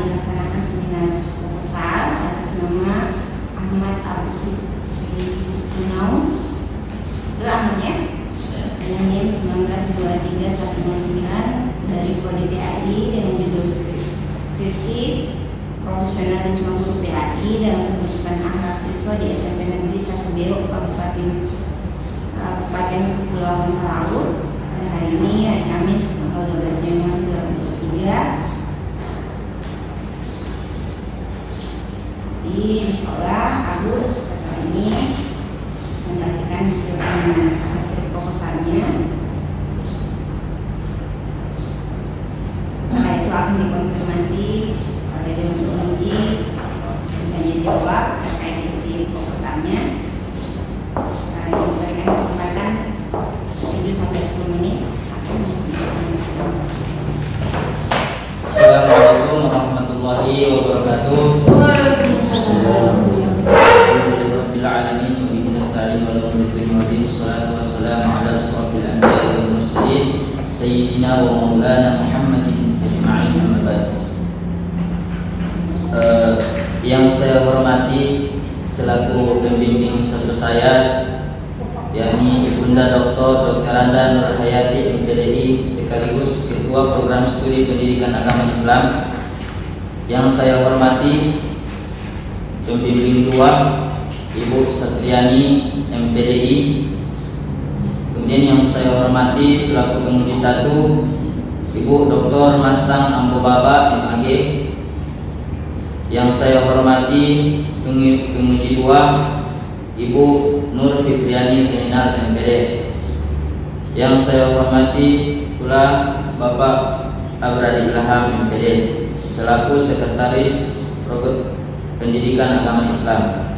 dilaksanakan seminar proposal atas nama Ahmad Abu Sikinau. Itu Ahmad ya? Dengan NIM 1923109 dari Kode PAI dengan judul skripsi profesionalisme guru PAI dalam pembentukan akhlak siswa di SMP Negeri 1 Beo Kabupaten Kepulauan Talaut pada hari ini, hari Kamis tanggal 12 Januari 2023. Di sekolah Agus setelah ini presentasikan hasil proposalnya. Setelah itu akan dikonfirmasi oleh deontologi dan dijawab terkait isi proposalnya. Diberikan kesempatan 7 sampai 10 menit. Assalamualaikum warahmatullahi wabarakatuh. Alhamdulillahirabbil alamin wa bihi nasta'in wa la ilaha illa wassalatu wassalamu ala asrofil anbiya'i wal mursalin sayyidina wa maulana Muhammadin ajma'in, amma ba'd. Yang saya hormati selaku pembimbing satu saya, yakni Bunda Dr. Anda Nurhayati MPDI sekaligus Ketua Program Studi Pendidikan Agama Islam. Yang saya hormati pembimbing 2 Ibu Satriani MPDI. Kemudian yang saya hormati selaku penguji 1 Ibu Dr. Mastang Ambobaba MAG. Yang saya hormati penguji 2 Ibu Nur Fitriani Seminar MPD. Yang saya hormati pula Bapak Abradi Ilham MPD selaku Sekretaris Program Pendidikan Agama Islam.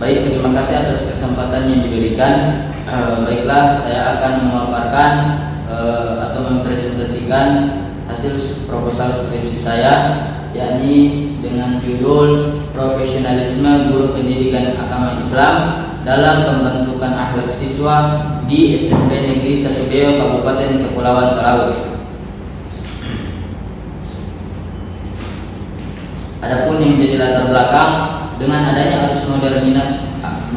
Baik, terima kasih atas kesempatan yang diberikan. Baiklah, saya akan memaparkan atau mempresentasikan hasil proposal skripsi saya, yakni dengan judul Profesionalisme Guru Pendidikan Agama Islam dalam Pembentukan Akhlak Siswa di SMP Negeri 1 Beo Kabupaten Kepulauan Talaut. Adapun yang menjadi latar belakang, dengan adanya arus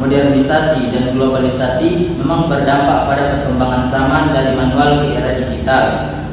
modernisasi dan globalisasi memang berdampak pada perkembangan zaman dari manual ke era digital,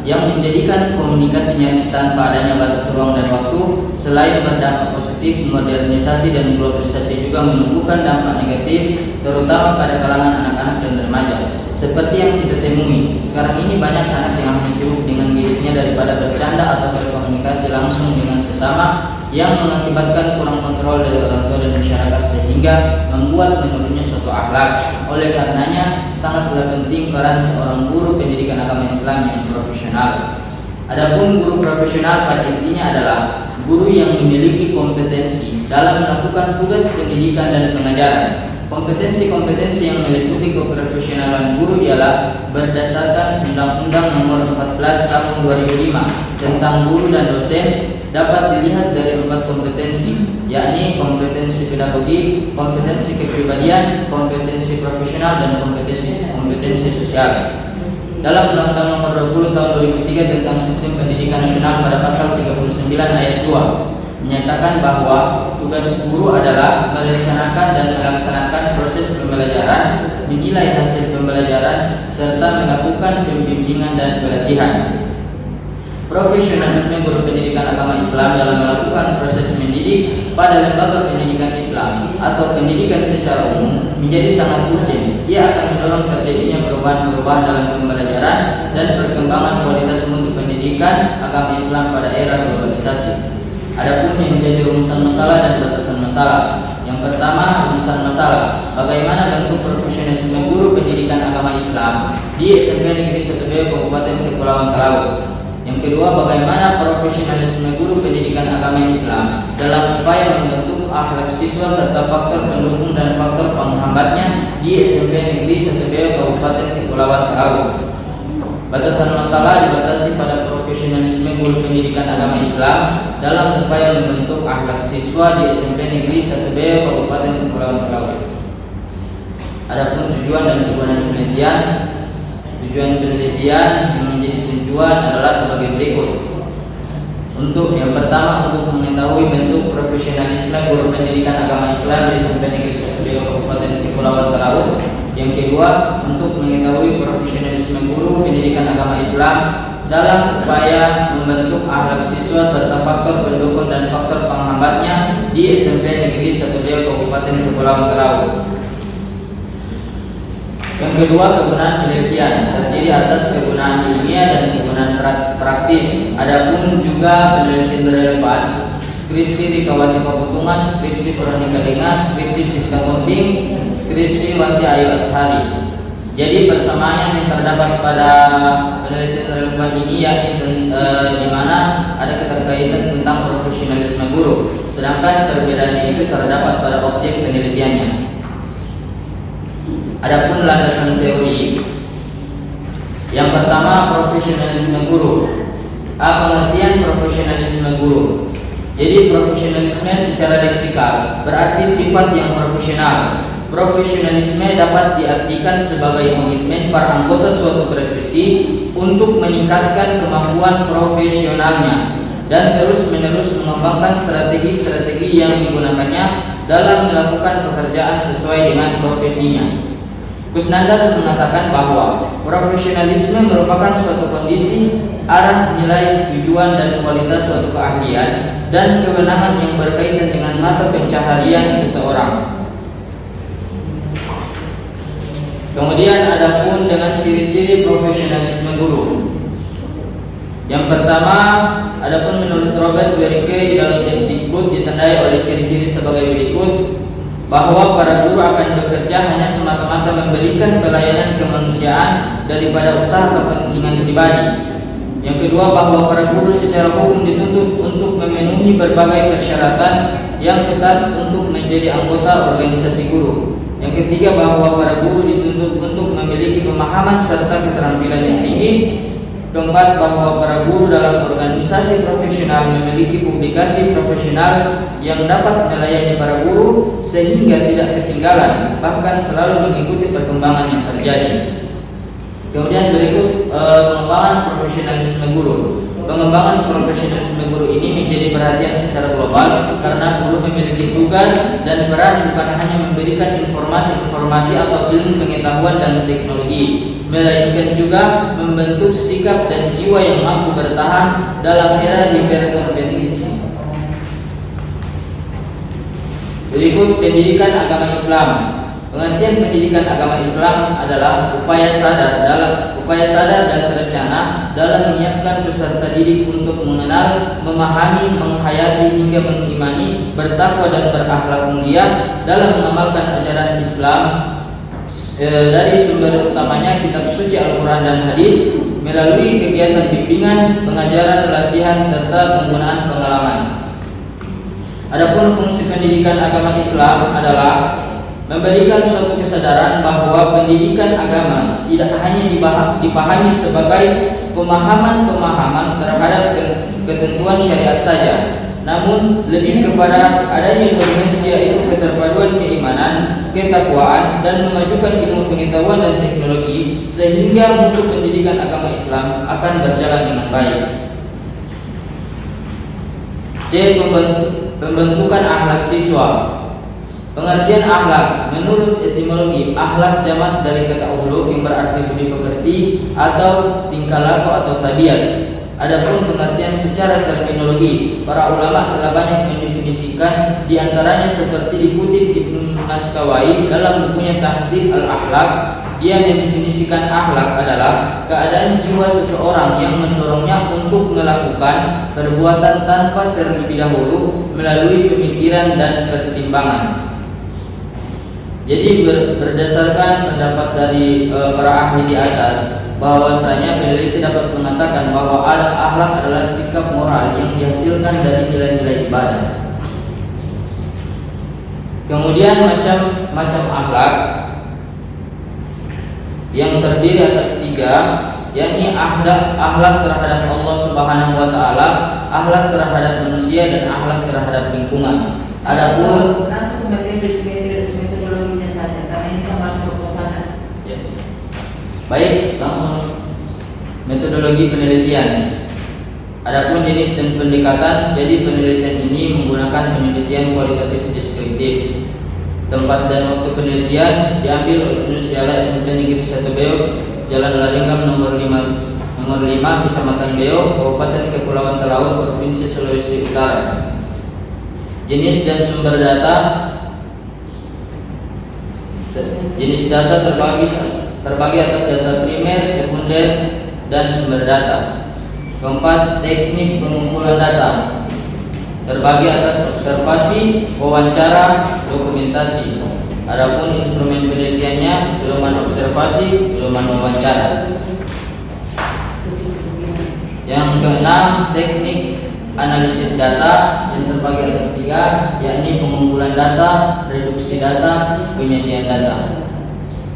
yang menjadikan komunikasi nyaris tanpa adanya batas ruang dan waktu. Selain berdampak positif, modernisasi dan globalisasi juga menumbuhkan dampak negatif, terutama pada kalangan anak-anak dan remaja. Seperti yang kita temui sekarang ini, banyak anak yang hanya sibuk dengan gadgetnya daripada bercanda atau berkomunikasi langsung dengan sesama, yang mengakibatkan kurang kontrol dari orang tua dan masyarakat sehingga membuat menurunnya suatu akhlak. Oleh karenanya sangatlah penting peran seorang guru pendidikan agama Islam yang profesional. Adapun guru profesional pada intinya adalah guru yang memiliki kompetensi dalam melakukan tugas pendidikan dan pengajaran. Kompetensi-kompetensi yang meliputi keprofesionalan guru ialah berdasarkan Undang-Undang Nomor 14 Tahun 2005 tentang guru dan dosen, dapat dilihat dari 4 kompetensi, yakni kompetensi pedagogi, kompetensi kepribadian, kompetensi profesional, dan kompetensi sosial. Dalam Undang-Undang Nomor 20 Tahun 2003 tentang Sistem Pendidikan Nasional pada pasal 39 ayat 2 menyatakan bahwa tugas guru adalah merencanakan dan melaksanakan proses pembelajaran, menilai hasil pembelajaran, serta melakukan pembimbingan dan pelatihan. Profesionalisme guru pendidikan agama Islam dalam melakukan proses mendidik pada lembaga pendidikan Islam atau pendidikan secara umum menjadi sangat urgent. Ia akan mendorong terjadinya perubahan-perubahan dalam pembelajaran dan perkembangan kualitas mutu pendidikan agama Islam pada era globalisasi. Adapun yang menjadi rumusan masalah dan batasan masalah. Yang pertama, rumusan masalah. Bagaimana bentuk profesionalisme guru pendidikan agama Islam di SMP Negeri 1 Beo Kabupaten Kepulauan Talaut. Yang kedua, bagaimana profesionalisme guru pendidikan agama Islam dalam upaya membentuk akhlak siswa serta faktor pendukung dan faktor penghambatnya di SMP Negeri 1 Beo Kabupaten Kepulauan Talaut. Batasan masalah dibatasi pada profesionalisme guru pendidikan agama Islam dalam upaya membentuk akhlak siswa di SMP Negeri 1 Beo Kabupaten Kepulauan Talaut. Adapun tujuan dan kegunaan penelitian. Tujuan penelitian yang menjadi tujuan adalah sebagai berikut. Untuk yang pertama, untuk mengetahui bentuk profesionalisme guru pendidikan agama Islam di SMP Negeri 1 Riau Kabupaten Kepulauan Talaut. Yang kedua, untuk mengetahui profesionalisme guru pendidikan agama Islam dalam upaya membentuk akhlak siswa serta faktor pendukung dan faktor penghambatnya di SMP Negeri 1 Riau Kabupaten Kepulauan Talaut. Yang kedua, kegunaan penelitian terdiri atas kegunaan ilmiah dan kegunaan praktis. Adapun juga penelitian relevan, skripsi Rikawati Paputungan, skripsi Veronica Linga, skripsi Siska Murting, skripsi Wanti Ayu Ashari. Jadi persamaan yang terdapat pada penelitian relevan ini yakni di mana ada keterkaitan tentang profesionalisme guru, sedangkan perbedaan itu terdapat pada objek penelitiannya. Adapun landasan teori, yang pertama profesionalisme guru. Pengertian profesionalisme guru. Jadi profesionalisme secara leksikal berarti sifat yang profesional. Profesionalisme dapat diartikan sebagai komitmen para anggota suatu profesi untuk meningkatkan kemampuan profesionalnya dan terus-menerus mengembangkan strategi-strategi yang digunakannya dalam melakukan pekerjaan sesuai dengan profesinya. Kusnandar mengatakan bahwa profesionalisme merupakan suatu kondisi, arah, nilai, tujuan, dan kualitas suatu keahlian dan kewenangan yang berkaitan dengan mata pencaharian seseorang. Kemudian adapun dengan ciri-ciri profesionalisme guru. Yang pertama, adapun menurut Robert Wericke dalam Dikbud ditandai oleh ciri-ciri sebagai berikut: bahwa para guru akan bekerja hanya semata-mata memberikan pelayanan kemanusiaan daripada usaha kepentingan pribadi. Yang kedua, bahwa para guru secara hukum dituntut untuk memenuhi berbagai persyaratan yang ketat untuk menjadi anggota organisasi guru. Yang ketiga, bahwa para guru dituntut untuk memiliki pemahaman serta keterampilan yang tinggi. Keempat, bahwa para guru dalam organisasi profesional memiliki publikasi profesional yang dapat melayani para guru sehingga tidak ketinggalan, bahkan selalu mengikuti perkembangan yang terjadi. Kemudian berikut pengembangan profesionalisme guru. Pengembangan profesionalisme guru ini menjadi perhatian secara global karena guru memiliki tugas dan peran bukan hanya memberikan informasi atau ilmu pengetahuan dan teknologi, melainkan juga membentuk sikap dan jiwa yang mampu bertahan dalam era hiperkompetisi. Berikut pendidikan agama Islam. Pengertian pendidikan agama Islam adalah upaya sadar dan terencana dalam menyiapkan peserta didik untuk mengenal, memahami, menghayati hingga mengimani, bertakwa dan berakhlak mulia dalam mengamalkan ajaran Islam dari sumber utamanya kitab suci Al-Quran dan hadis melalui kegiatan bimbingan, pengajaran, pelatihan serta penggunaan pengalaman. Adapun fungsi pendidikan agama Islam adalah memberikan suatu kesadaran bahwa pendidikan agama tidak hanya dipahami sebagai pemahaman terhadap ketentuan syariat saja, namun lebih kepada adanya dimensi yaitu keterpaduan keimanan, ketakwaan, dan memajukan ilmu pengetahuan dan teknologi sehingga mutu pendidikan agama Islam akan berjalan dengan baik. C. Pembentukan akhlak siswa. Pengertian akhlak menurut etimologi, akhlak jamak dari kata ukhluk yang berarti budi pekerti atau tingkah laku atau tabiat. Adapun pengertian secara terminologi, para ulama telah banyak mendefinisikan, diantaranya seperti dikutip Ibnu Maskawai dalam bukunya Tahdhib al-Akhlaq. Dia mendefinisikan akhlak adalah keadaan jiwa seseorang yang mendorongnya untuk melakukan perbuatan tanpa terlebih dahulu melalui pemikiran dan pertimbangan. Jadi berdasarkan pendapat dari para ahli di atas, bahwasanya peneliti dapat mengatakan bahwa akhlak adalah sikap moral yang dihasilkan dari nilai-nilai ibadah. Kemudian macam akhlak yang terdiri atas 3, yakni akhlak terhadap Allah Subhanahu wa taala, akhlak terhadap manusia, dan akhlak terhadap lingkungan. Adapun langsung metodologinya saja karena ini kan proposal. Baik, langsung metodologi penelitian. Adapun jenis dan pendekatan, jadi penelitian ini menggunakan penelitian kualitatif deskriptif. Tempat dan waktu penelitian diambil oleh Universitas SMP Negeri 1 Beok, Jalan Lalingam nomor 5, Kecamatan Beok, Kabupaten Kepulauan Talaut, Provinsi Sulawesi Utara. Jenis dan sumber data. Jenis data terbagi atas data primer, sekunder, dan sumber data. Keempat, teknik pengumpulan data terbagi atas observasi, wawancara, dokumentasi. Adapun instrumen penelitiannya pedoman observasi, pedoman wawancara. Yang keenam, teknik analisis data yang terbagi atas 3, yakni pengumpulan data, reduksi data, penyajian data.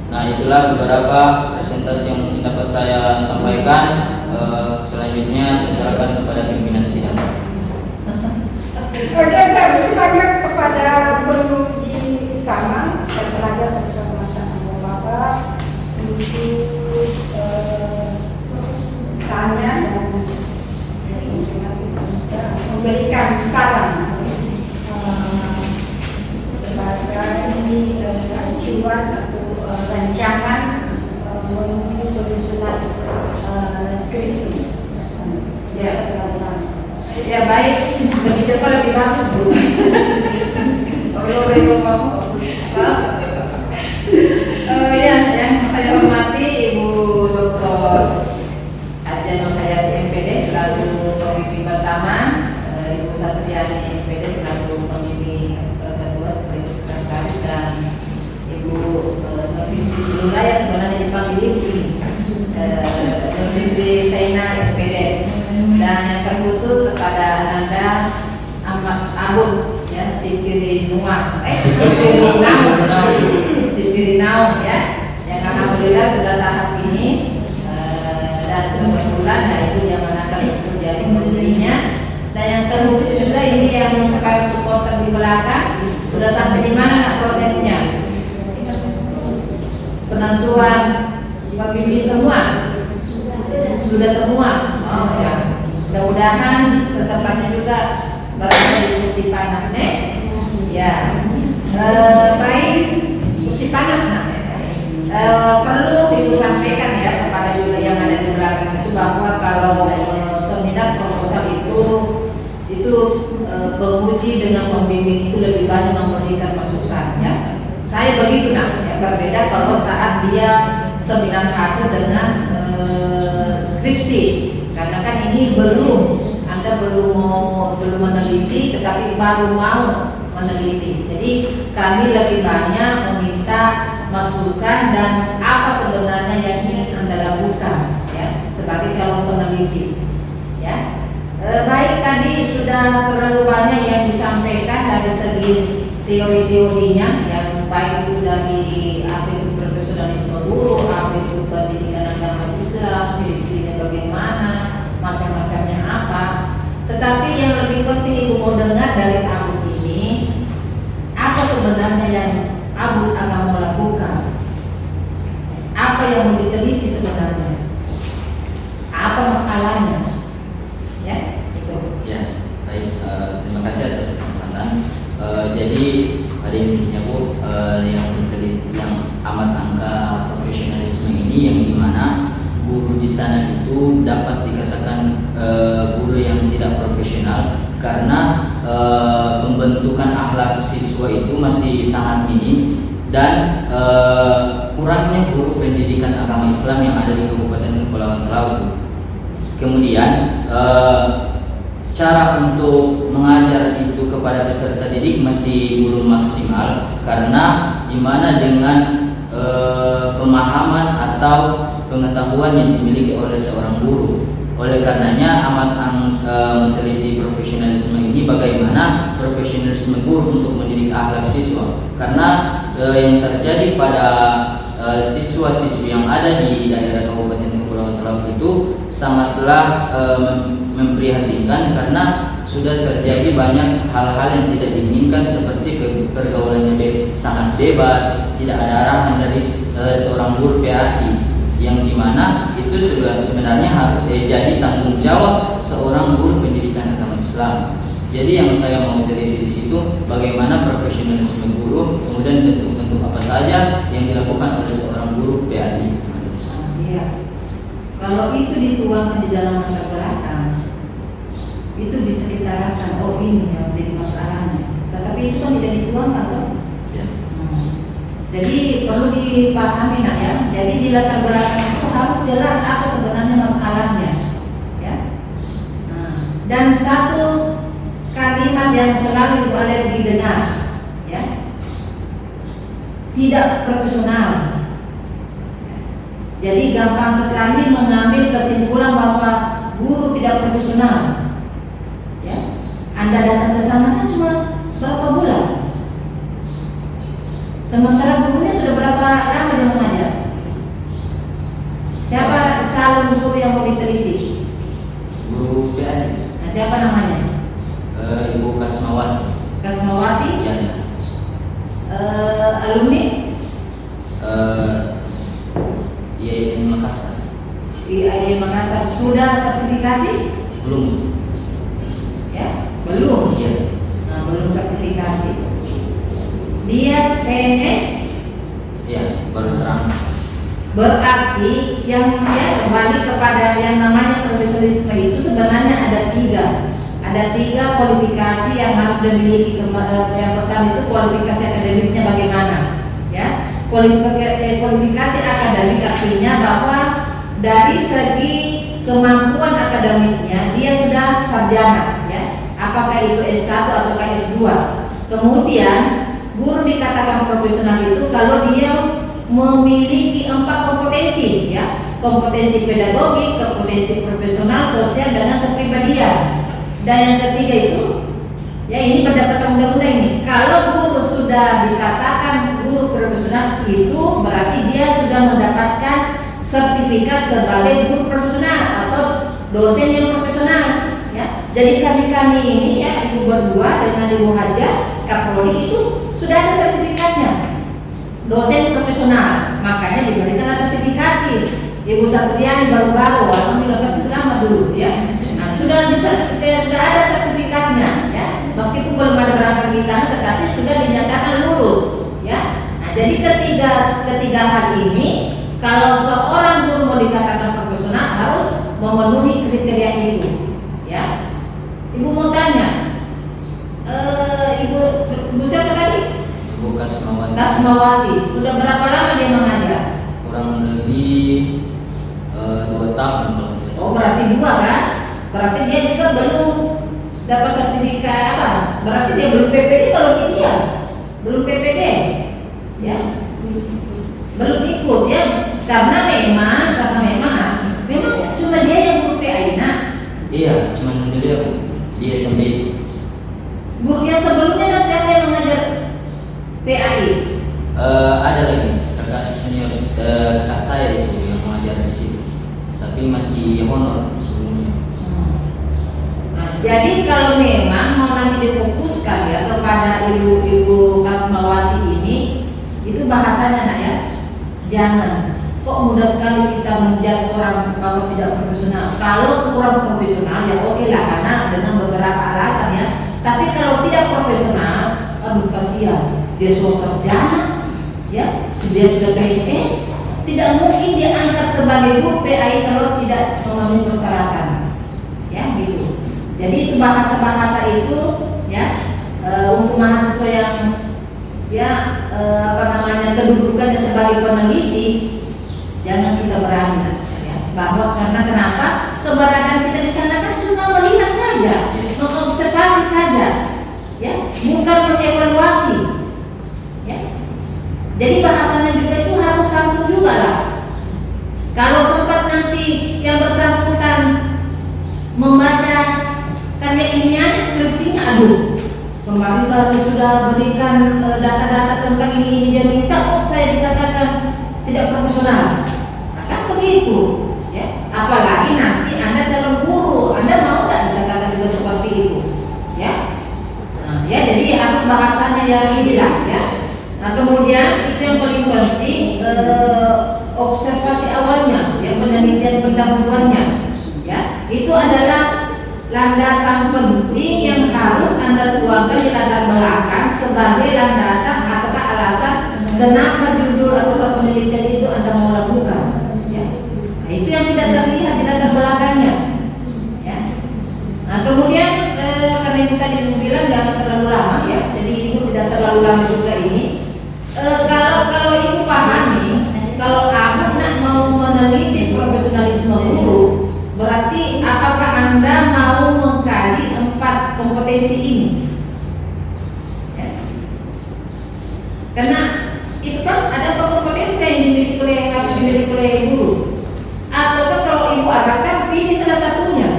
Nah, itulah beberapa presentasi yang dapat saya sampaikan. Selanjutnya saya serahkan kepada pimpinan sidang. Oke, saya bersih banyak kepada penguji utama dan tenaga bersama Bapak untuk tanya dan memberikan saran sebagai acuan atau rancangan menuju penyusunan skripsi. Ya baik, lebih cepat lebih bagus Bu. Yang saya hormati Ibu Dr. Adja Nurhayati MPD selaku pembimbing pertama, Ibu Satriani MPD selaku pembimbing kedua sekretaris, dan Ibu Nurfitri Lulaya sebenarnya dipanggil Ibu ini, Nurfitri Saina MPD. Dan yang terkhusus kepada Anda Abud ya, Sipirinau ya, yang alhamdulillah sudah tahap ini, dan kebetulan ya Ibu yang manakan untuk jadi pendirinya. Dan yang terkhusus juga ini yang merupakan supporter di belakang, sudah sampai di mana nak prosesnya? Penentuan pembimbing semua sudah semua. Oh ya, mudah-mudahan sesempatnya juga berada di kursi panas nih. Ya, baik, kursi panas perlu Ibu sampaikan ya kepada juga yang ada di belakang itu bahwa kalau seminar proposal itu penguji dengan pembimbing itu lebih banyak memberikan masukan ya. Saya begitu ya, berbeda kalau saat dia seminar hasil dengan skripsi, karena kan ini Anda belum meneliti, tetapi baru mau meneliti. Jadi kami lebih banyak meminta masukan dan apa sebenarnya yang ingin Anda lakukan ya sebagai calon peneliti ya. Baik, tadi sudah terlalu banyak yang disampaikan dari segi teori-teorinya, yang baik itu dari apa itu profesionalisme guru, apa itu pendidikan agama Islam, ciri-cirinya bagaimana, macam-macamnya apa. Tetapi yang lebih penting Ibu mau dengar dari Abud ini, apa sebenarnya yang Abud akan mau lakukan, apa yang mau diteliti sebenarnya, apa masalahnya ya itu. Ya, baik, terima kasih atas kesempatan. Jadi hari ini Bu, yang amat angka profesionalisme ini, yang dimana guru di sana itu dapat dikatakan guru yang tidak profesional, karena pembentukan akhlak siswa itu masih sangat minim, dan kurangnya guru pendidikan agama Islam yang ada di Kabupaten Kepulauan Talaut. Kemudian cara untuk mengajar itu kepada peserta didik masih belum maksimal, karena dimana dengan pemahaman atau pengetahuan yang dimiliki oleh seorang guru. Oleh karenanya amat meneliti profesionalisme ini, bagaimana profesionalisme guru untuk mendidik akhlak siswa, karena yang terjadi pada siswa-siswi yang ada di daerah Kabupaten Kepulauan Talaut itu sangatlah memprihatinkan, karena sudah terjadi banyak hal-hal yang tidak diinginkan, seperti pergaulannya sangat bebas, tidak ada arahan dari seorang guru PAI, yang dimana itu itu sebenarnya harus jadi tanggung jawab seorang guru pendidikan agama Islam. Jadi yang saya mau teliti di situ bagaimana profesionalisme guru, kemudian bentuk-bentuk apa saja yang dilakukan oleh seorang guru PAI. Iya. Kalau itu dituangkan di dalam mata belakang, itu bisa diterangkan, oh ini yang menjadi masalahnya. Tetapi itu kan tidak dituangkan, toh. Ya. Jadi perlu dipahami nak ya. Jadi di latar belakang itu harus jelas apa sebenarnya masalahnya, ya. Dan satu kalimat yang selalu Ibu alergi dengar, ya, tidak profesional. Jadi gampang sekali mengambil kesimpulan bahwa guru tidak profesional. Ya, Anda datang ke sana kan cuma berapa bulan? Sementara gurunya sudah berapa lama dia mengajar? Siapa calon guru yang mau diteliti? Guru PAI. Nah, siapa namanya? Ibu Kasmawati. Kasmawati? Ya. Alumni? IAIN Makassar. IAIN Makassar sudah sertifikasi? Belum. Ya, belum. Ya. Nah, belum sertifikasi. Dia PNS? Ya, baru terang. Berarti yang kembali kepada yang namanya profesionalisme itu sebenarnya ada tiga. Ada tiga kualifikasi yang harus dimiliki. Yang pertama itu kualifikasi akademiknya bagaimana, ya. Kualifikasi akademik artinya bahwa dari segi kemampuan akademiknya dia sudah sarjana, ya. Apakah itu S1 atau S2. Kemudian guru dikatakan profesional itu kalau dia memiliki 4 kompetensi, ya. Kompetensi pedagogi, kompetensi profesional, sosial, dan kepribadian. Dan yang ketiga itu, ya, ini berdasarkan undang-undang ini. Kalau guru sudah dikatakan guru profesional itu berarti dia sudah mendapatkan sertifikat sebagai guru profesional atau dosen yang profesional, ya. Jadi kami ini, ya, Ibu berdua dengan Ibu Haja Kaprodi itu sudah ada sertifikatnya, dosen profesional, makanya diberikan sertifikasi. Ibu Satriani baru-baru, alhamdulillah kasih selamat dulu, ya. Nah, sudah ada sertifikatnya, ya. Meskipun belum ada berangkat di tangan, tetapi sudah dinyatakan lulus, ya. Nah, jadi ketiga hal ini, kalau seorang guru mau dikatakan profesional harus memenuhi kriteria itu, ya. Ibu mau tanya, ibu siapa tadi? Ibu Kasmawati. Kasmawati, sudah berapa lama dia mengajar? Kurang lebih 2 tahun kalau tidak salah. Oh, berarti 2 kan? Berarti dia juga belum dapat sertifikat apa? Berarti dia belum PPD kalau gitu, ya? Belum PPD, ya? Belum ikut, ya? Karena memang cuma dia yang guru PAI, nah. Iya, cuma beliau di SMP itu. Guru yang sebelumnya dan siapa yang mengajar PAI? Ada lagi kakak senior kakak saya itu yang mengajar di situ, tapi masih honor sebelumnya. Nah, jadi kalau memang mau nanti difokuskan, ya, kepada ibu Kasmawati ini, itu bahasanya, nak, ya, jangan kok mudah sekali kita menjudge orang kalau tidak profesional. Kalau kurang profesional, ya oke lah, karena dengan beberapa alasan, ya. Tapi kalau tidak profesional, aduh kasihan, dia sarjana, ya, dia sudah PNS, tidak mungkin dia angkat sebagai guru PAI kalau tidak memenuhi persyaratan, ya, gitu. Jadi itu bahasa-bahasa itu, ya, untuk mahasiswa yang, ya, kedudukannya sebagai peneliti, jangan kita berani, ya, bahwa karena kenapa keberadaan kita di sana kan cuma melihat saja, mengobservasi saja, ya, bukan mengevaluasi, ya. Jadi bahasanya juga itu harus santun juga lah. Kalau sempat nanti yang bersangkutan membaca karya ilmiah skripsinya, aduh, kemarin saya sudah berikan data-data tentang ini dia minta kok saya dikatakan tidak profesional. Kan begitu, ya. Apalagi nanti Anda calon guru, Anda mau tidak dikatakan juga seperti itu, ya. Nah, ya, jadi harus bahasanya yang inilah, ya. Nah, kemudian itu yang paling penting, observasi awalnya, ya, penelitian pendahuluannya, ya, itu adalah landasan penting yang harus Anda tuangkan di latar belakang sebagai landasan atau alasan kenapa judul atau penelitian itu Anda mau lakukan, ya. Nah, itu yang tidak terlihat di latar belakangnya, ya. Nah, kemudian karena itu tadi bilang jangan terlalu lama, ya, jadi itu tidak terlalu lama juga ini. Kalau ibu pahami, kalau Abu nak mau meneliti profesionalisme guru, berarti apakah Anda mau mengkaji 4 kompetensi ini? Ya. Karena itu kan ada 4 kompetensi yang dimiliki oleh guru. Ataukah kalau ibu arahkan pilih salah satunya,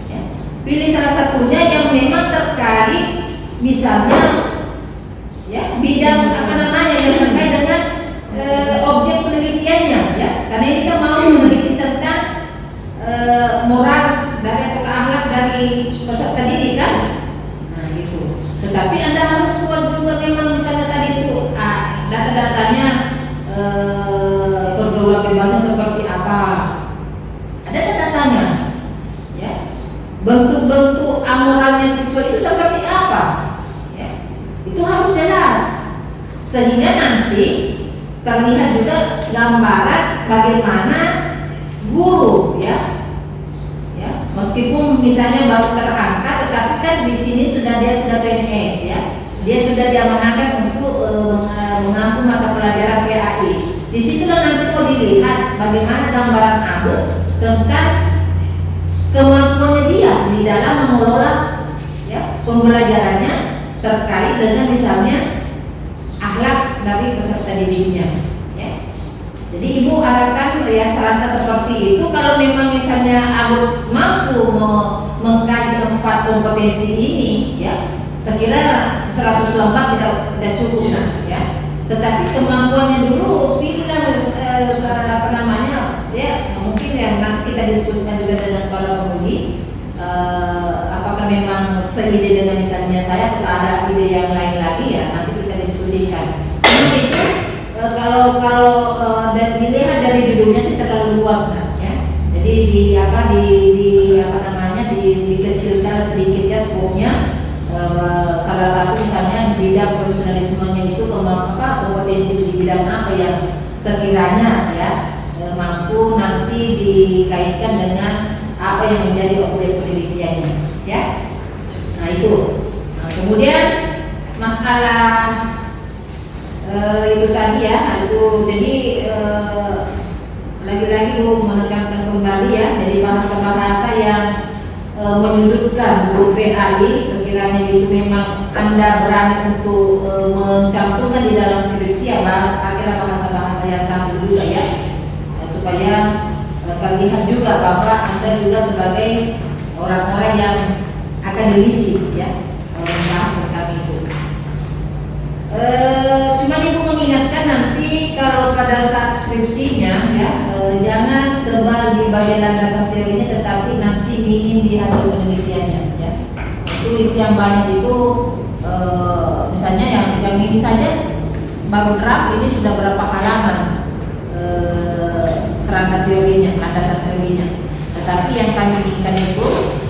ya. Pilih salah satunya yang memang terkait, misalnya, ya, bidang apa namanya yang terkait dengan objek penelitiannya, ya. Karena ini kan mau meneliti tentang moral dari atau akhlak dari peserta didik kan. Nah gitu. Tetapi Anda harus buat juga memang misalnya tadi itu data-datanya pergaulan bebasnya seperti apa. Ada data-datanya, ya. Bentuk-bentuk amoralnya siswa itu seperti apa, ya. Itu harus jelas sehingga nanti terlihat juga gambaran bagaimana guru, ya, meskipun misalnya baru terangkat, tetapi kan di sini dia sudah PNS, ya, dia sudah diamanahkan untuk mengampu mata pelajaran PAI. Di situlah nanti mau dilihat bagaimana gambaran Abu tentang kemampuannya dia di dalam mengelola, ya, pembelajarannya terkait dengan misalnya akhlak dari peserta didiknya, ya. Jadi ibu harapkan, ya, sarankan seperti itu. Kalau memang misalnya Abu mampu mengkaji 4 kompetensi ini, ya, sekiranya 100 lembar tidak cukup, nah, ya. Tetapi kemampuannya dulu pilihlah apa namanya, ya, mungkin ya nanti kita diskusikan juga dengan para penguji. Apakah memang seide dengan misalnya saya atau ada ide yang lain lagi, ya, nanti kita diskusikan. Namun itu kalau dan dilihat dari judulnya sih terlalu luas, kan, ya. Jadi dikecilkan sedikit, ya, skopnya. Salah satu misalnya di bidang profesionalismenya itu kompetensi di bidang apa yang sekiranya, ya, mampu nanti dikaitkan dengan apa yang menjadi objek penelitiannya, ya. Nah itu. Nah, kemudian masalah itu tadi, ya, itu jadi lagi-lagi Bu menekankan kembali, ya, jadi bahasa-bahasa yang menyudutkan guru PAI, sekiranya itu memang Anda berani untuk mencampurkan di dalam skripsi, ya, pakailah bahasa-bahasa yang satu juga, ya, supaya terlihat juga bahwa Anda juga sebagai orang-orang yang akademisi, ya, membahas tentang itu. Cuman ibu mengingatkan nanti kalau pada saat skripsinya, ya, jangan tebal di bagian landasan teorinya, tetapi nanti minim di hasil penelitiannya, ya. Itu yang banyak itu misalnya yang ini saja baru draft ini sudah berapa halaman kerangka teorinya, landasan teorinya. Tetapi yang kami inginkan itu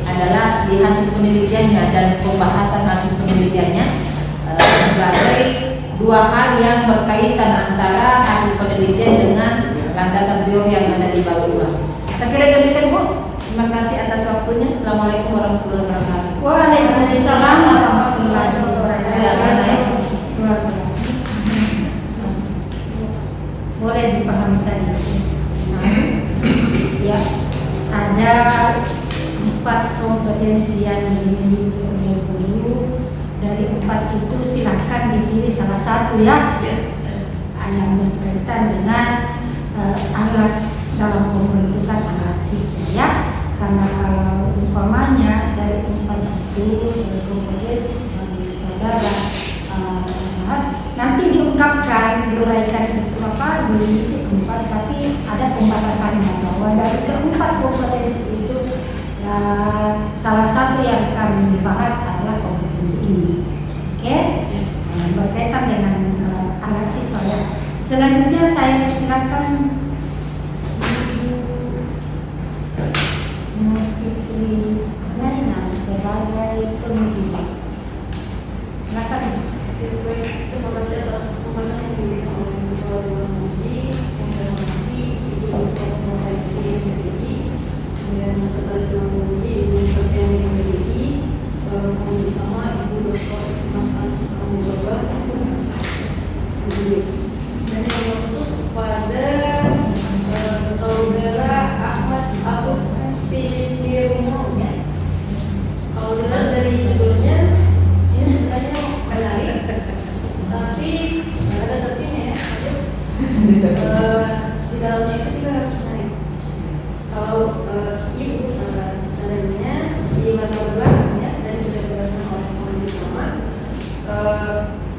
adalah di hasil penelitiannya dan pembahasan hasil penelitiannya sebagai 2 hal yang berkaitan antara hasil penelitian dengan landasan teori yang ada di bab 2. Saya kira demikian, Bu. Terima kasih atas waktunya. Assalamualaikum warahmatullahi wabarakatuh. Waalaikumsalam warahmatullahi wabarakatuh. Boleh dipahami tadi. Ya, ada 4 kompetensi yang dimiliki oleh guru. Dari 4 itu silakan dipilih salah satu, ya, yang berkaitan dengan alat dalam pembentukan anak siswa, ya. Karena kalau umpamanya dari 4 itu kompetensi bagi saudara bahas, nanti diungkapkan, diuraikan di sisi keempat, tapi ada pembatasannya bahwa dari keempat kompetensi itu salah satu yang kami bahas adalah kompetensi ini, oke? Berkaitan dengan anak siswa, ya. Selanjutnya saya persilakan Silakan. Terima kasih atas kesempatan yang diberikan oleh Ketua Dewan Penguji yang saya hormati Ibu Ketua PDI, kemudian Sekretaris Dewan Penguji Ibu Sekjen PDI, penguji utama Ibu Dr. Mas Amu Babar, dan yang khusus kepada Saudara Ahmad Abu Sidirmo. Kalau dilihat dari judulnya ini sebenarnya menarik, tapi ada tapinya ya. Di dalamnya itu kita harus menarik. Kalau ibu sadarnya di latar belakangnya tadi sudah dijelaskan oleh penguji utama,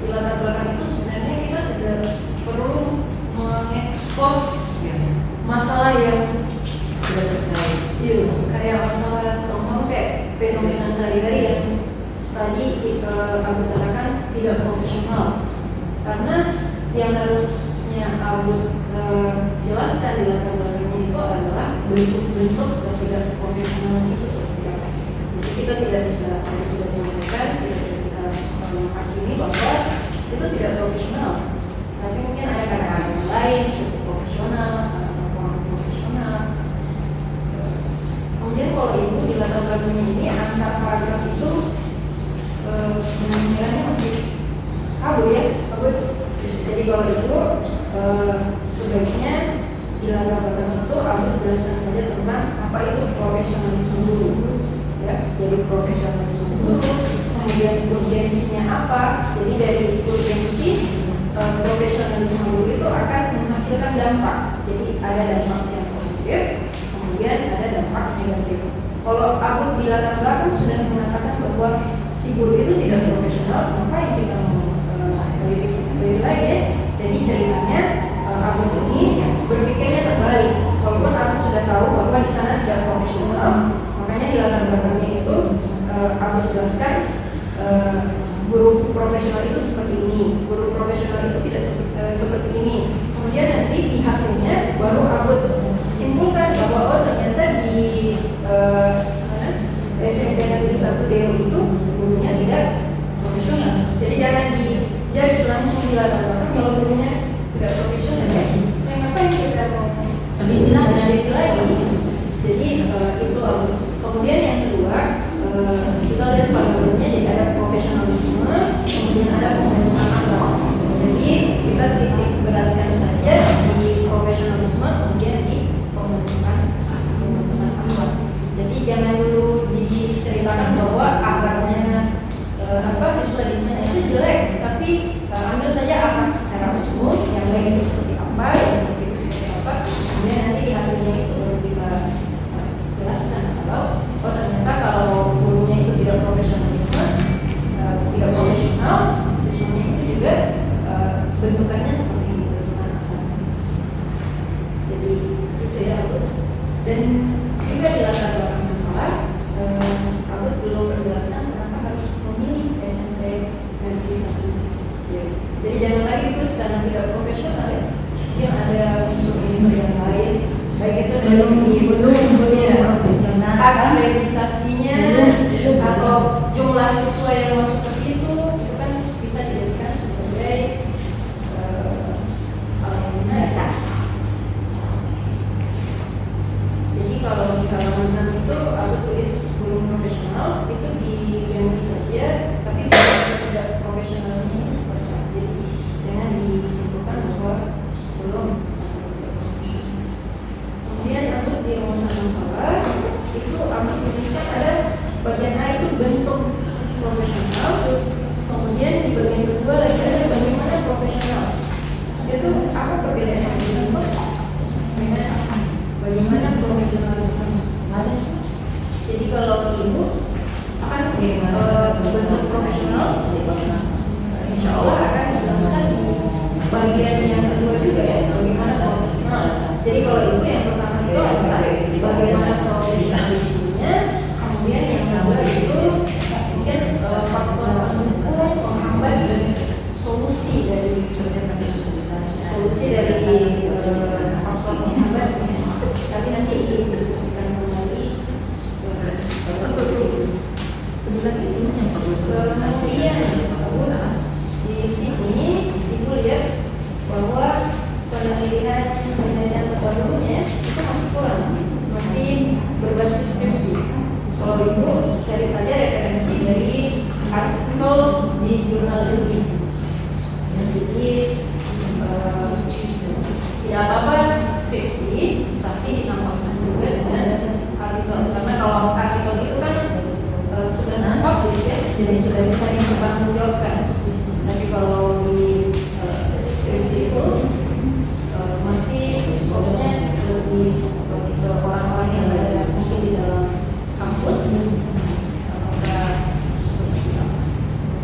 di latar belakang itu sebenarnya kita tidak perlu mengekspos masalah yang Tidak terkait. iya, kayak masalah soal kayak fenomena sehari-hari yang tadi Abu katakan tidak profesional, karena yang harusnya Abu jelaskan di latar belakangnya itu adalah bentuk-bentuk ketidakprofesionalan itu seperti apa. Jadi kita tidak bisa, tadi sudah disampaikan, tidak bisa menghakimi bahwa itu tidak profesional, tapi mungkin ada kata-kata lain cukup profesional atau kurang profesional. Kemudian kalau ibu di latar belakangnya ini antar paragraf itu penafsirannya masih kabur ya, kabur. Jadi kalau itu sebaiknya di latar belakang itu Abu jelaskan saja tentang apa itu profesionalisme dulu, ya. Jadi profesionalisme dulu, kemudian urgensinya apa. Jadi dari urgensi profesionalisme dulu itu akan menghasilkan dampak. Jadi ada dampak yang positif, kemudian ada dampak negatif. Kalau Abu di latar belakang sudah mengatakan bahwa si guru itu tidak profesional, maka yang kita mau beri lagi ya. Jadi ceritanya Abu ini berpikirnya terbalik. Walaupun Abu sudah tahu bahwa di sana tidak profesional, makanya di latar belakangnya itu Abu jelaskan guru profesional itu seperti ini, guru profesional itu tidak seperti ini. Kemudian nanti di hasilnya baru Abu simpulkan bahwa oh ternyata di SMP Negeri 1 Deo itu gurunya tidak profesional. Jadi jangan dijudge langsung di latar belakang kalau gurunya tidak profesional ya. Kenapa yang kita mau Tapi jelas dari lagi? Jadi itu kemudian yang kedua kita lihat paragrafnya, jadi ada profesionalisme, kemudian ada pembentukan akhlak. Jadi kita titik beratkan saja di profesionalisme, kemudian di pembentukan akhlak. Jadi jangan dulu diceritakan bahwa akhlaknya siswa di sana itu jelek, tapi ambil saja akhlak secara umum, yang baik itu seperti apa, yang buruk itu seperti apa, kemudian nanti di hasilnya itu baru kita jelaskan kalau oh ternyata kalau gurunya itu tidak profesionalisme, tidak profesional, siswanya itu juga bentukannya seperti ini, bentukan akhlak. Jadi itu ya Abu. Dan juga di latar belakang masalah, Abu belum menjelaskan kenapa harus memilih SMP Negeri 1. Ya. Jadi jangan lagi itu karena tidak profesional ya. Mungkin ada unsur-unsur yang lain, baik itu dari segi profesional, akreditasinya atau jumlah siswa yang masuk ke situ, itu kan bisa dijadikan sebagai hal yang bisa ya. Jadi kalau di halaman 6 itu aku tulis belum profesional, itu diganti saja, tapi tidak profesionalnya itu seperti apa. Jadi jangan disimpulkan bahwa belum. Kemudian aku di rumusan masalah itu aku tuliskan ada bagian A itu bentuk profesional, kemudian di bagian kedua lagi ada bagaimana profesional. Itu apa perbedaan bentuk dengan bagaimana profesionalisme. Jadi kalau ibu akan bentuk profesional, insya Allah akan dijelaskan di bagian yang kedua juga ya, bagaimana profesional. Jadi kalau ibu yang pertama itu adalah bagaimana profesionalismenya, kemudian yang kedua itu mungkin faktor pendukung, penghambat dan solusi dari faktor penghambat. Tapi nanti didiskusikan kembali. Kemudian jadi sudah bisa dipertanggungjawabkan. Tapi kalau di skripsi itu masih sebenarnya lebih ke orang-orang yang ada mungkin di dalam kampus.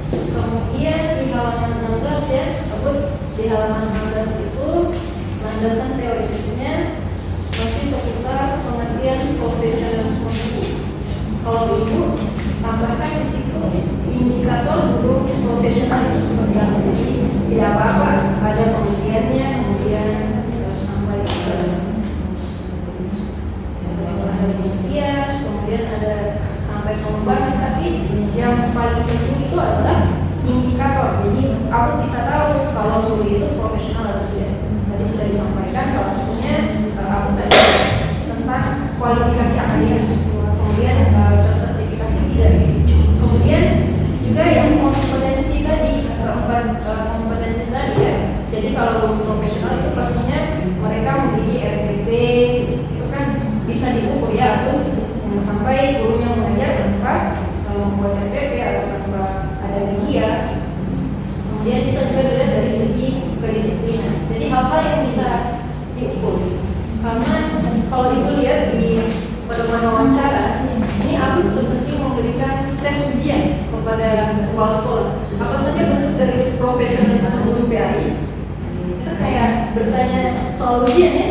Kemudian di halaman 16 ya, di halaman 16 itu landasan teoritisnya masih seputar pengertian profesionalisme guru. Kalau ibu tambahkan di situ indikator guru profesional itu seperti apa. Jadi tidak apa-apa ada pengertiannya, kemudian sampai ke ada kemudian ada sampai pengembangan, tapi yang paling penting itu adalah indikator. Jadi aku bisa tahu kalau guru itu profesional atau tidak. Tadi sudah disampaikan salah satunya aku tadi tentang kualifikasi akademis, kemudian tersertifikasi tidak. Kemudian juga yang kompetensi tadi, keempat kompetensi tadi ya. Jadi kalau guru profesional itu pastinya mereka memiliki RTP, itu kan bisa diukur ya, sampai gurunya mengajar tanpa membuat RTP atau tanpa ada media. Kemudian bisa juga dilihat dari segi kedisiplinan. Jadi hal-hal yang bisa diukur. Karena kalau ibu lihat di pedoman wawancara, ini aku seperti memberikan tes ujian kepada kepala sekolah. Apa saja bentuk dari profesionalisme guru PAI? Kita kayak bertanya soal ujian ya.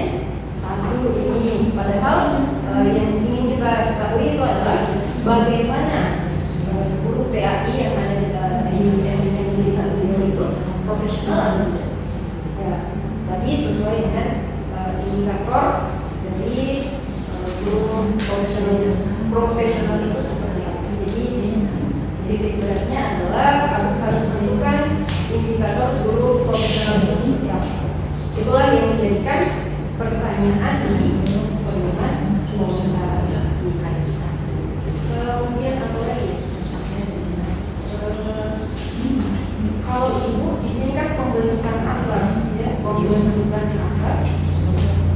Satu ini, padahal yang ingin kita ketahui itu adalah bagaimana guru PAI yang ada di SMP Negeri 1 itu profesional atau tidak. Ya, tadi sesuai dengan indikator dari guru profesional itu seperti apa. Jadi titik beratnya adalah harus tentukan indikator guru profesional itu seperti apa. Itulah yang menjadikan pertanyaan di pedoman wawancara di kita. Kemudian apa lagi? Kalau ibu di sini kan pembentukan akhlak, ya, pembentukan akhlak.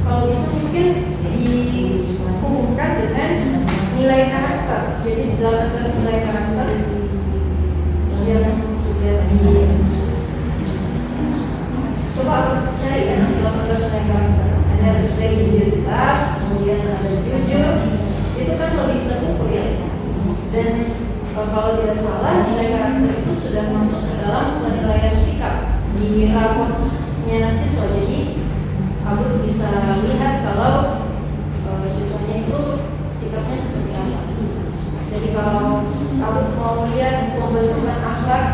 Kalau bisa mungkin dihubungkan dengan nilai karakter. Jadi 18 nilai karakter yang sudah coba aku cari ya 18 nilai karakter. Ada religiusitas, kemudian ada jujur. Itu kan lebih terukur ya. Dan kalau tidak salah nilai karakter itu sudah masuk ke dalam penilaian sikap di raportnya siswa. Jadi aku bisa lihat kalau siswanya itu sikapnya seperti apa. Jadi kalau aku mau lihat pembentukan akhlak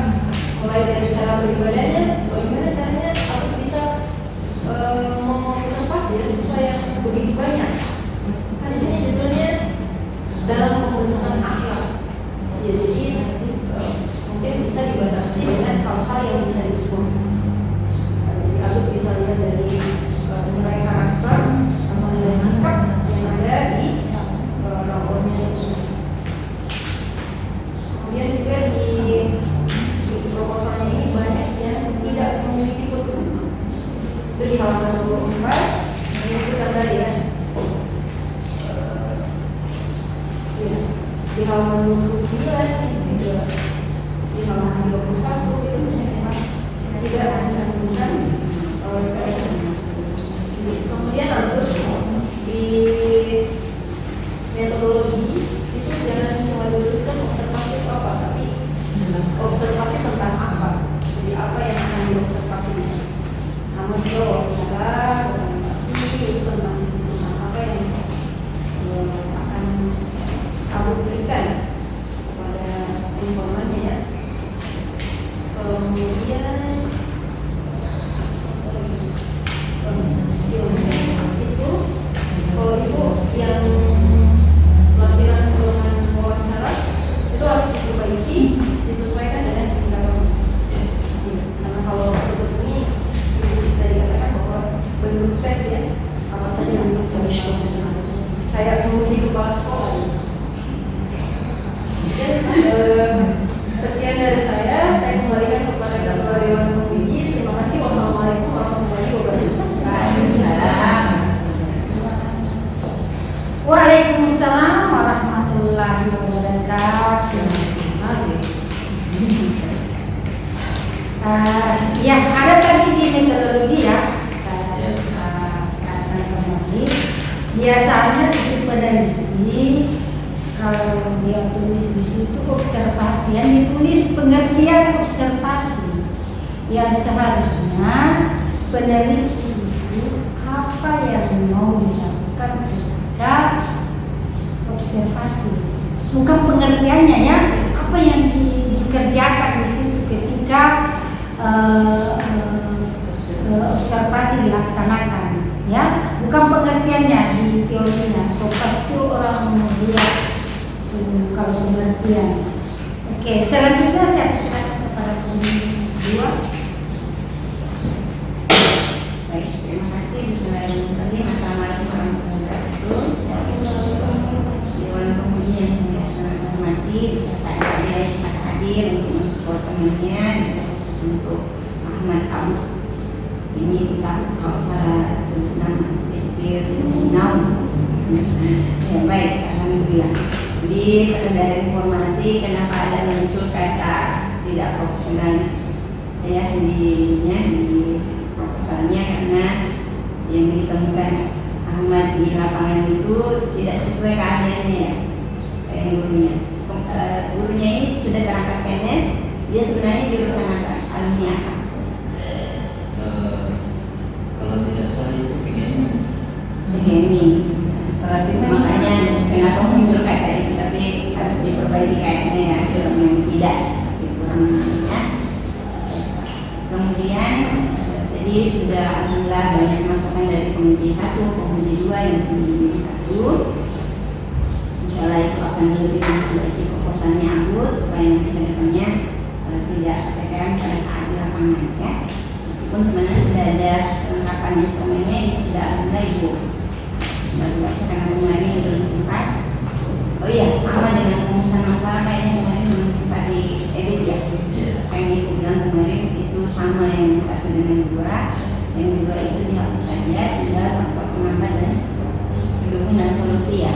mulai dari cara beribadahnya, bagaimana caranya aku bisa mengobservasi siswa yang begitu banyak. Kan di sini judulnya dalam pembentukan akhlak. Ya, jadi mungkin bisa dibatasi dengan hal-hal yang bisa diukur. Jadi aku bisa lihat dari nilai karakter atau nilai sikap yang ada di raportnya siswa. Kemudian juga di proposalnya ini banyak yang tidak memiliki foto. Itu di halaman 24 ini kita tadi ya. Di halaman 29 juga di halaman 21 itu juga mencantumkan kemudian lanjut di metodologi itu jangan cuma dituliskan observasi itu apa, tapi observasi tentang apa. Jadi apa yang akan diobservasi di sini. Sama juga wawancara, komunikasi itu tentang apa yang akan aku berikan kepada informannya ya. Kemudian itu kalau ibu yang latihan pedoman wawancara itu harus diperbaiki, disesuaikan dengan indikator. Karena kalau seperti ini ibu kita dikatakan bahwa bentuk tes ya, apa saja bentuk profesional kayak menguji kepala sekolah. Sekian dari saya kembalikan kepada Ketua Dewan Penguji. Terima kasih. Wassalamualaikum warahmatullahi wabarakatuh. Waalaikumsalam warahmatullahi wabarakatuh. Ya, ada tadi di metodologi ya. Saya Ya. kasih kembali. Biasanya itu peneliti kalau dia tulis di situ observasi, yang ditulis pengertian observasi. Yang seharusnya peneliti itu apa yang mau dilakukan ketika observasi, bukan pengertiannya ya, apa yang dikerjakan di situ ketika observasi dilaksanakan, ya, bukan pengertiannya di teorinya. So pasti orang melihat kalau pengertian. Oke, selanjutnya saya silakan kepada kedua. Baik, terima kasih. Bismillahirrahmanirrahim. Assalamualaikum warahmatullahi wabarakatuh. Dewan Penguji yang saya hormati beserta adik yang sempat hadir untuk mensupport temannya, dan khusus untuk Ahmad Abu. Ini kita kalau salah sebut nama Sipir Naum. Ya baik, alhamdulillah. Jadi sekedar informasi kenapa ada muncul kata tidak profesionalis ya di proposalnya, karena yang ditemukan Ahmad di lapangan itu tidak sesuai keahliannya ya, kayak gurunya. Gurunya ini sudah terangkat PNS, dia sebenarnya jurusan apa? Alumni apa? Kalau tidak salah itu PGMI. Berarti makanya kenapa muncul kata itu, tapi harus diperbaiki kayaknya ya, memang tidak kurangnya. Kemudian jadi sudah alhamdulillah banyak masukan dari penguji 1, penguji 2, dan penguji 1. Insyaallah itu akan lebih memperbaiki proposalnya Abud supaya nanti ke depannya tidak keteteran pada saat di lapangan ya. Meskipun sebenarnya sudah ada kelengkapan instrumennya, ini sudah alhamdulillah Ibu baru baca karena kemarin belum sempat. Oh iya, sama dengan rumusan masalah kayaknya kemarin belum sempat diedit ya. Kayak Ibu bilang kemarin itu sama yang 1 dengan 2. Yang 2 itu dihapus saja, tinggal faktor penambah dan pendukung dan solusi ya.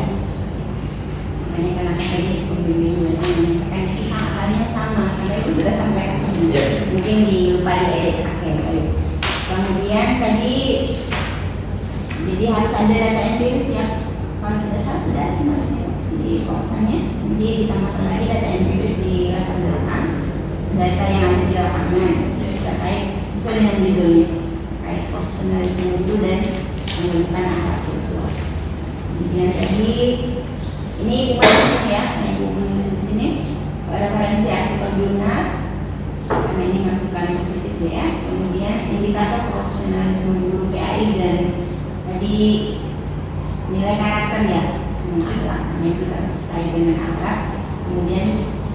Makanya karena tadi pembimbing menyatakan itu halnya sama, karena itu sudah sampaikan sebelumnya. Mungkin lupa diedit. Oke, baik. Kemudian tadi jadi harus ada data empiris ya. Kalau tidak salah sudah ada di proposalnya. Jadi ditambahkan lagi data empiris di latar belakang, data yang ada di lapangan terkait sesuai dengan judulnya, terkait profesionalisme guru dan pendidikan anak siswa. Kemudian tadi ini bukan ya, Ibu menulis di sini referensi artikel jurnal karena ini masukan positif ya. Kemudian indikator profesionalisme guru PAI dan tadi nilai karakter ya, akhlak, itu terkait dengan akhlak. Kemudian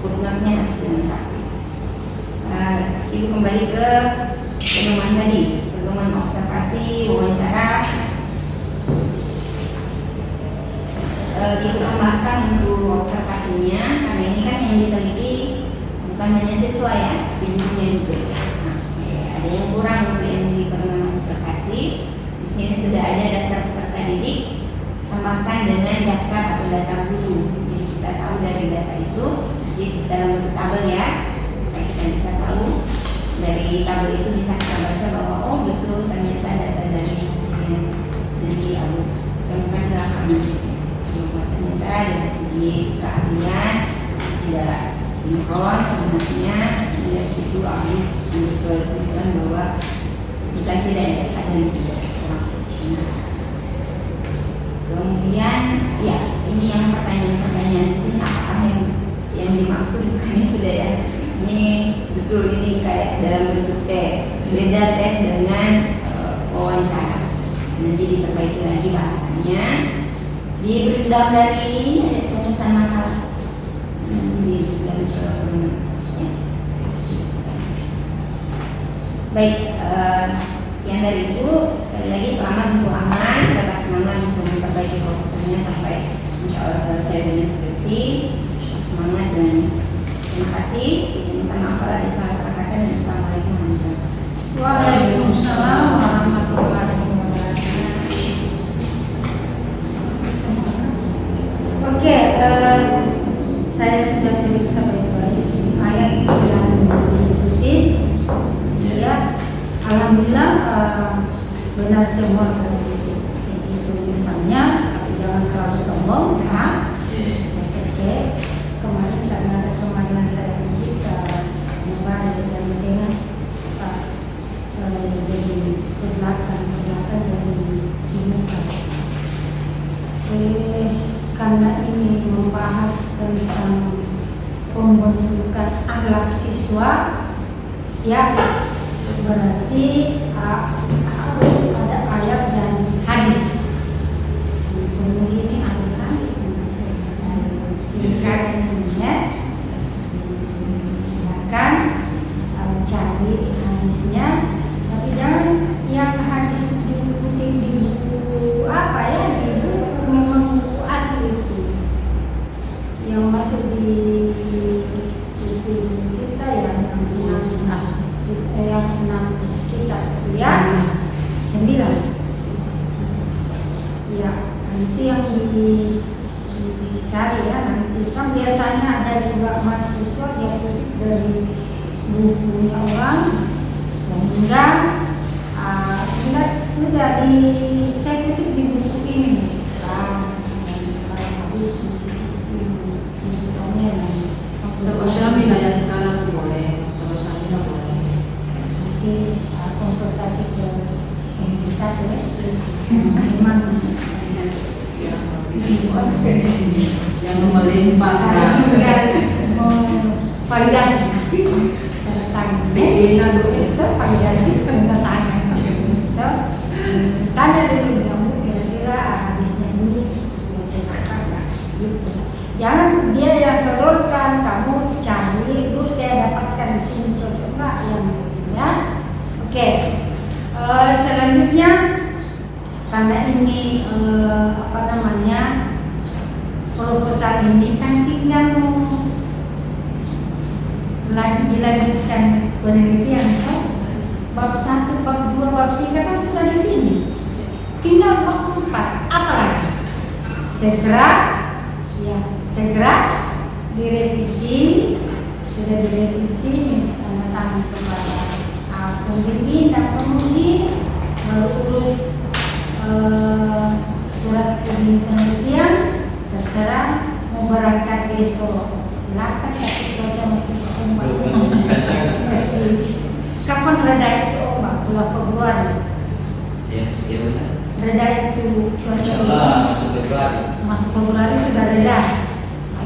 footnote-nya harus dilengkapi. Ibu kembali ke pedoman tadi, pedoman observasi, wawancara. Ibu tambahkan untuk observasinya, karena ini kan yang diteliti bukan hanya siswa ya, gurunya juga. Nah, ada yang kurang untuk yang di pedoman observasi. Di sini sudah ada daftar peserta didik, tambahkan dengan daftar atau data guru. Jadi kita tahu dari data itu di dalam bentuk tabel ya, kita bisa tahu dari tabel itu bisa kita baca bahwa oh betul ternyata data dari hasilnya dari Abu temukan di lapangan. Ternyata dari segi keahlian tidak sinkron sebenarnya, dari situ Abu kesimpulan bahwa bukan tidak ada yang tidak. Kemudian ya ini yang pertanyaan-pertanyaan di sini apakah yang dimaksud bukan itu deh ya. Ini betul, ini kayak dalam bentuk tes, beda tes dengan wawancara. Nanti diperbaiki lagi bahasanya. Di breakdown dari ini ada rumusan masalah. Nanti di ya. Baik, sekian dari itu. Sekali lagi selamat untuk Aman, tetap semangat untuk memperbaiki proposalnya sampai insya Allah selesai dengan skripsi. Semangat dan terima kasih. Minta maaf kalau ada salah kata dan assalamualaikum warahmatullahi wabarakatuh. Waalaikumsalam warahmatullahi wabarakatuh. Oke, saya sudah periksa baik-baik ayat yang diikuti. benar semua itu misalnya, tapi jangan terlalu sombong ya. Saya cek kemarin karena ada kemarin saya kita kembali dan dengan Pak jadi belakang jadi dimuka. Karena ini membahas tentang pembentukan akhlak siswa, ya berarti harus ada ayat dan hadis. Kemudian ini ada hadis yang saya singkat ya. Silakan cari hadisnya, tapi jangan yang hadis dikutip di buku apa ya, di buku memang buku asli itu yang masuk di kita yang 6 kitab ya 9 ya, itu yang dicari ya. Nanti kan biasanya ada juga mahasiswa yang kutip dari bukunya orang, sehingga sudah saya kutip di buku ini habis Terus Syamina yang sekarang boleh, terus Syamina boleh. nanti konsultasi ke komisi 1 ya. Memang Yang melimpah saya juga mau validasi tanda tangan. Begina dulu. Itu validasi tanda tangan. Tanda dulu kamu kira-kira habisnya ini sudah cetak gitu. Jangan dia yang sodorkan, kamu cari dulu saya dapatkan di sini cocok nggak yang ya. Oke. Selanjutnya karena ini proposal ini kan tinggal dilanjutkan penelitian kan, bab 1, bab 2, bab 3 kan sudah di sini. Tinggal bab 4, apa lagi? Segera direvisi, sudah direvisi tanda tangan kepada pembimbing dan pemudi, lalu urus surat penelitian, terserah mau berangkat besok silakan, tapi cuaca masih masih kapan reda itu ombak? Bulan Februari Ya, iya benar. reda itu cuaca Insyaallah masuk Februari. masuk Februari sudah reda.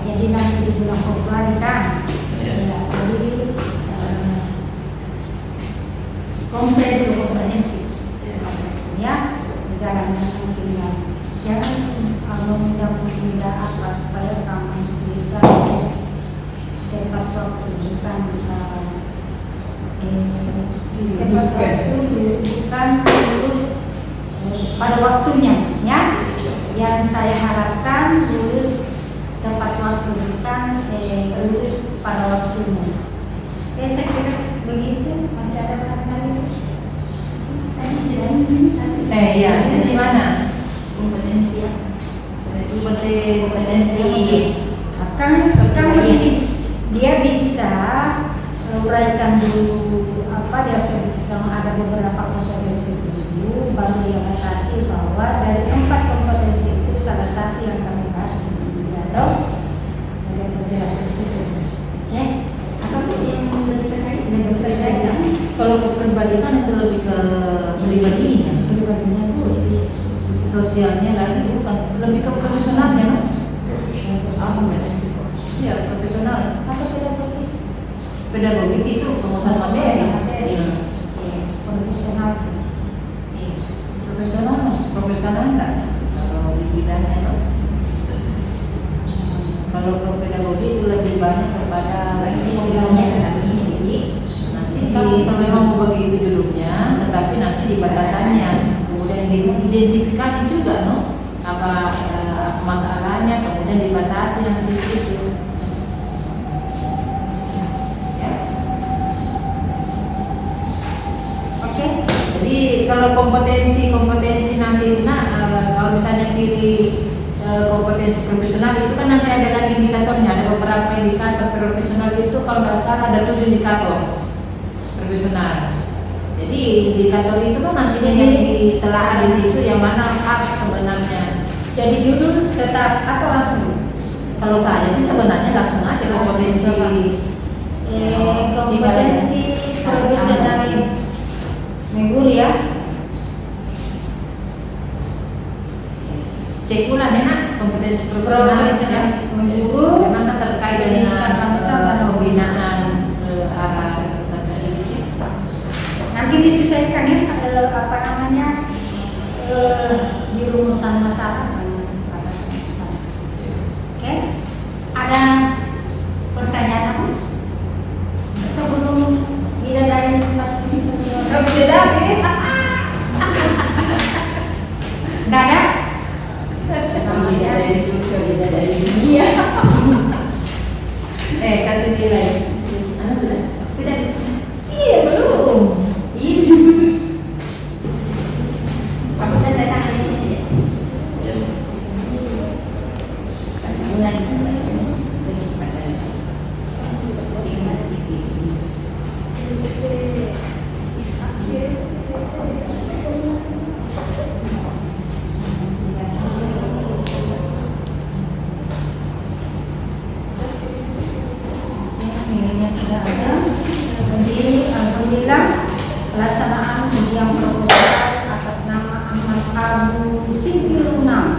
Jadi nanti di bulan Februari kan Ya. ya, jadi komplit dulu kompetensi ya, segalanya tinggal jangan kalau mudah-mudah apa supaya kamu bisa terus tepat waktu, bukan bukan terus pada waktunya ya. Yang saya harapkan lulus tepat waktu, bukan lulus pada waktunya. Oke, saya kira begitu. Masih ada pertanyaan? Ya, jadi mana? kompetensi ya. Kompetensi. Kan begini, dia bisa uraikan dulu apa dia sebut. Kalau ada beberapa kompetensi dulu, baru dia batasi bahwa dari 4 kompetensi itu salah satu yang kami bahas atau ada penjelasan situ. Cek apa yang lebih terkait dengan perbedaan? Kalau kepribadian itu lebih ke pribadinya, Pribadinya itu sosialnya lagi bukan, lebih ke profesionalnya, no? Iya, profesional. apa pedagogi? Pedagogik itu pengusahaan materi. Iya. Profesional. Profesional enggak? Kalau di bidangnya tuh. Kalau ke pedagogi itu lebih banyak kepada Pemilihannya tetapi nanti kalau memang mau begitu judulnya, tetapi nanti di batasannya, kemudian identifikasi juga, no? Apa masalahnya, kemudian dibatasi nanti di situ. Ya. Oke. Jadi kalau kompetensi nanti, kalau misalnya pilih kompetensi profesional itu kan nanti ada lagi indikatornya, ada beberapa indikator profesional itu kalau nggak salah ada 7 indikator profesional. Jadi Jadi indikator itu kan nantinya yang ditelaah di situ yang mana pas sebenarnya. Jadi judul tetap atau langsung? Kalau saya sih sebenarnya langsung aja kompetensi Kompetensi profesional mengguru ya. cek ulang enak kompetensi profesional mengguru memang kan terkait dengan pembinaan ke arah pesantren ini. nanti disesuaikan ya apa namanya di rumusan masalah dengan batasan masalah. Oke, ada pertanyaan apa sebelum bidadari Bidadari. nggak ada? Bidadari itu bidadari dunia. Kasih nilai. Sudah. Iya belum. Kamu kan datang di sini deh. Ya. Mulai sampai lebih cepat dari sehingga sedikit. Nilainya sudah ada. Jadi alhamdulillah pelaksanaan ujian proposal atas nama Ahmad Abu Sifirunam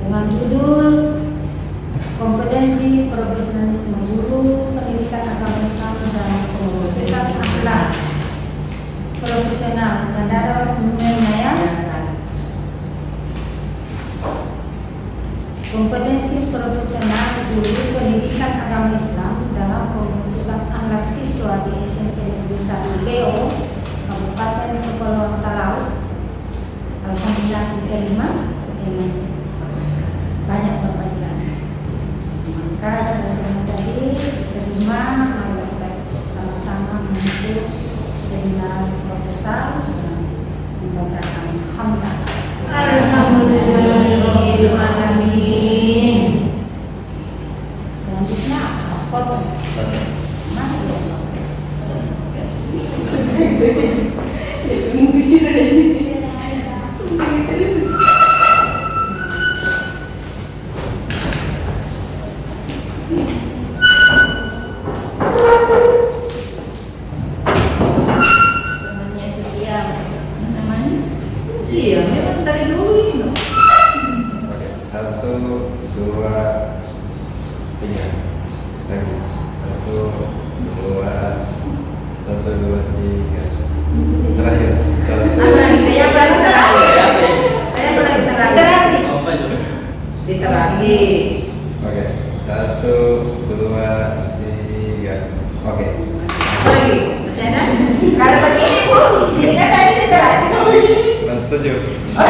dengan judul kompetensi profesionalisme guru pendidikan agama Islam dan pendidikan akhlak profesional dan dalam umumnya ya. Kompetensi profesional guru pendidikan agama Islam dalam pembentukan anak siswa di SMP Negeri 1 BO Kabupaten Kepulauan Talaut. Alhamdulillah diterima dengan banyak perbaikan. Maka sama-sama tadi diterima, mari kita sama-sama menuju seminar proposal dan membacakan hamdan. Alhamdulillahirrahmanirrahim. Selanjutnya foto. Mana ya? Temannya Sutia. Namanya? Iya, memang dari dulu ini. Oke, 1, 2, 3 lagi 1, 2, 3 terakhir. Apa lagi? Yang lagi terakhir. Apa lagi terakhir? Apa itu? Literasi. Oke, 1, 2, 3 oke. Apa lagi? Masih ada? Kalau begini Bu, ini kan tadi literasi. Dan setuju. Oh,